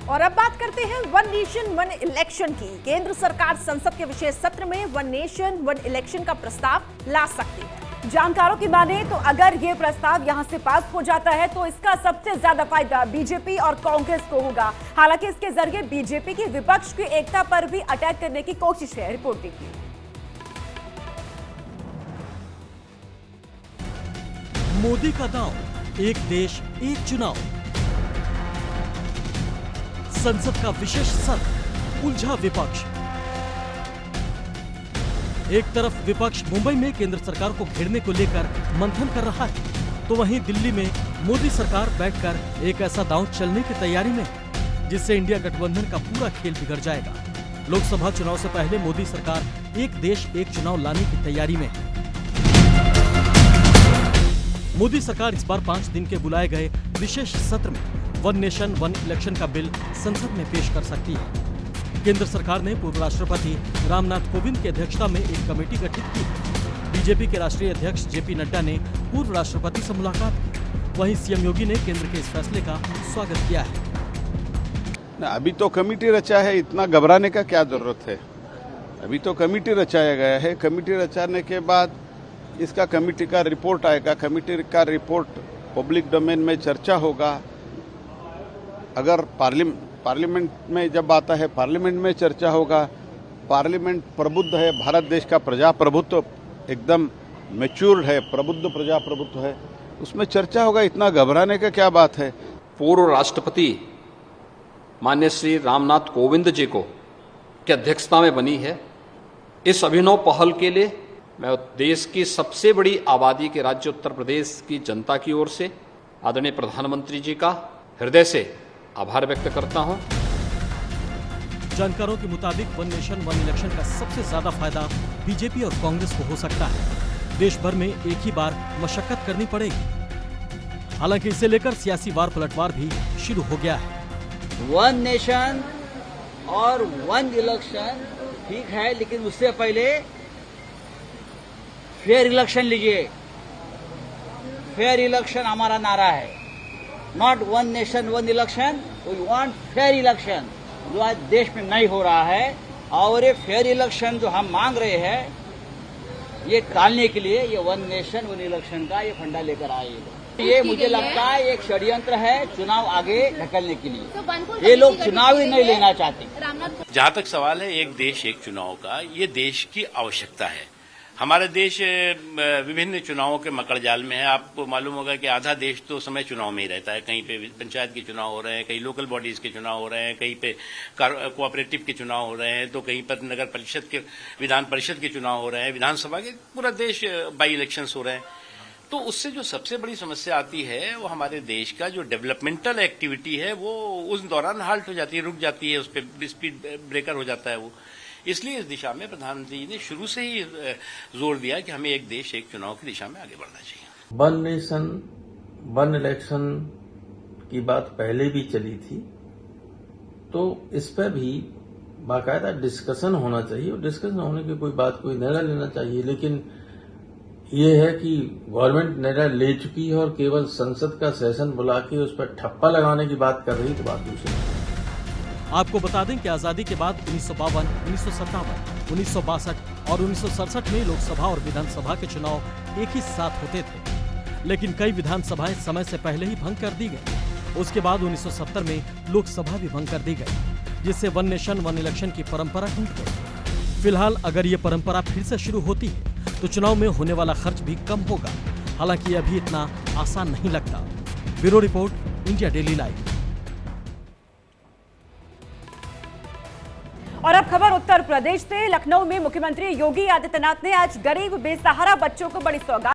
और अब बात करते हैं वन नेशन वन इलेक्शन की। केंद्र सरकार संसद के विशेष सत्र में वन नेशन वन इलेक्शन का प्रस्ताव ला सकती है। जानकारों की माने तो अगर ये प्रस्ताव यहां से पास हो जाता है तो इसका सबसे ज्यादा फायदा बीजेपी और कांग्रेस को होगा। हालांकि इसके जरिए बीजेपी की विपक्ष की एकता पर भी अटैक करने की कोशिश है। रिपोर्ट देखिए। मोदी का दांव, एक देश एक चुनाव। संसद का विशेष सत्र, उलझा विपक्ष। एक तरफ विपक्ष मुंबई में केंद्र सरकार को घेरने को लेकर मंथन कर रहा है, तो वहीं दिल्ली में मोदी सरकार बैठकर एक ऐसा दांव चलने की तैयारी में है जिससे इंडिया गठबंधन का पूरा खेल बिगड़ जाएगा। लोकसभा चुनाव से पहले मोदी सरकार एक देश एक चुनाव लाने की तैयारी में है। मोदी सरकार इस बार 5 दिन के बुलाए गए विशेष सत्र में वन नेशन वन इलेक्शन का बिल संसद में पेश कर सकती है। केंद्र सरकार ने पूर्व राष्ट्रपति रामनाथ कोविंद की अध्यक्षता में एक कमेटी गठित की है। बीजेपी के राष्ट्रीय अध्यक्ष जेपी नड्डा ने पूर्व राष्ट्रपति से मुलाकात की। वहीं सीएम योगी ने केंद्र के इस फैसले का स्वागत किया है। अभी तो कमेटी रचा है, इतना घबराने का क्या जरूरत है। अभी तो कमेटी रचाया गया है। कमेटी रचाने के बाद इसका कमेटी का रिपोर्ट आएगा। कमेटी का रिपोर्ट पब्लिक डोमेन में चर्चा होगा। अगर पार्लियामेंट में जब आता है, पार्लियामेंट में चर्चा होगा। पार्लियामेंट प्रबुद्ध है। भारत देश का प्रजाप्रभुत्व एकदम मैच्योर्ड है, प्रबुद्ध प्रजाप्रभुत्व है, उसमें चर्चा होगा। इतना घबराने का क्या बात है। पूर्व राष्ट्रपति माननीय श्री रामनाथ कोविंद जी को की अध्यक्षता में बनी है इस अभिनव पहल के लिए मैं देश की सबसे बड़ी आबादी के राज्य उत्तर प्रदेश की जनता की ओर से आदरणीय प्रधानमंत्री जी का हृदय से आभार व्यक्त करता हूं। जानकारों के मुताबिक वन नेशन वन इलेक्शन का सबसे ज्यादा फायदा बीजेपी और कांग्रेस को हो सकता है। देश भर में एक ही बार मशक्कत करनी पड़ेगी। हालांकि इसे लेकर सियासी वार पलटवार भी शुरू हो गया है। वन नेशन और वन इलेक्शन ठीक है, लेकिन उससे पहले फेयर इलेक्शन लीजिए। फेयर इलेक्शन हमारा नारा है। Not one nation one election, we want fair election, जो आज देश में नहीं हो रहा है। और ये फेयर इलेक्शन जो हम मांग रहे हैं, ये टालने के लिए ये वन नेशन वन इलेक्शन का ये फंडा लेकर आए। ये मुझे लगता है एक षड्यंत्र है चुनाव आगे ढकलने के लिए। ये लोग चुनाव ही नहीं लेना चाहते। जहां तक सवाल है एक देश एक चुनाव का, ये देश की आवश्यकता है। हमारा देश विभिन्न चुनावों के मकड़जाल में है। आपको मालूम होगा कि आधा देश तो समय चुनाव में ही रहता है। कहीं पे पंचायत के चुनाव हो रहे हैं, कहीं लोकल बॉडीज के चुनाव हो रहे हैं, कहीं पे कोऑपरेटिव के चुनाव हो रहे हैं, तो कहीं पर नगर परिषद के विधान परिषद के चुनाव हो रहे हैं, विधानसभा के पूरा देश बाई इलेक्शंस हो रहे हैं। तो उससे जो सबसे बड़ी समस्या आती है वो हमारे देश का जो डेवलपमेंटल एक्टिविटी है वो उस दौरान हाल्ट हो जाती है, रुक जाती है, उस पर स्पीड ब्रेकर हो जाता है वो। इसलिए इस दिशा में प्रधानमंत्री जी ने शुरू से ही जोर दिया कि हमें एक देश एक चुनाव की दिशा में आगे बढ़ना चाहिए। वन नेशन वन इलेक्शन की बात पहले भी चली थी, तो इस पर भी बाकायदा डिस्कशन होना चाहिए। और डिस्कशन होने की कोई बात, कोई निर्णय लेना चाहिए। लेकिन ये है कि गवर्नमेंट निर्णय ले चुकी है और केवल संसद का सेशन बुला के उस पर ठप्पा लगाने की बात कर रही है, तो बात दूसरी है। आपको बता दें कि आजादी के बाद 1952, 1957, 1962 और 1967 में लोकसभा और विधानसभा के चुनाव एक ही साथ होते थे, लेकिन कई विधानसभाएं समय से पहले ही भंग कर दी गई। उसके बाद 1970 में लोकसभा भी भंग कर दी गई, जिससे वन नेशन वन इलेक्शन की परंपरा टूट गई। फिलहाल अगर ये परंपरा फिर से शुरू होती है तो चुनाव में होने वाला खर्च भी कम होगा। हालांकि ये अभी इतना आसान नहीं लगता। Bureau report, India daily live. और अब खबर उत्तर प्रदेश से। लखनऊ में मुख्यमंत्री योगी आदित्यनाथ ने आज गरीब बेसहारा बच्चों को बड़ी सौगात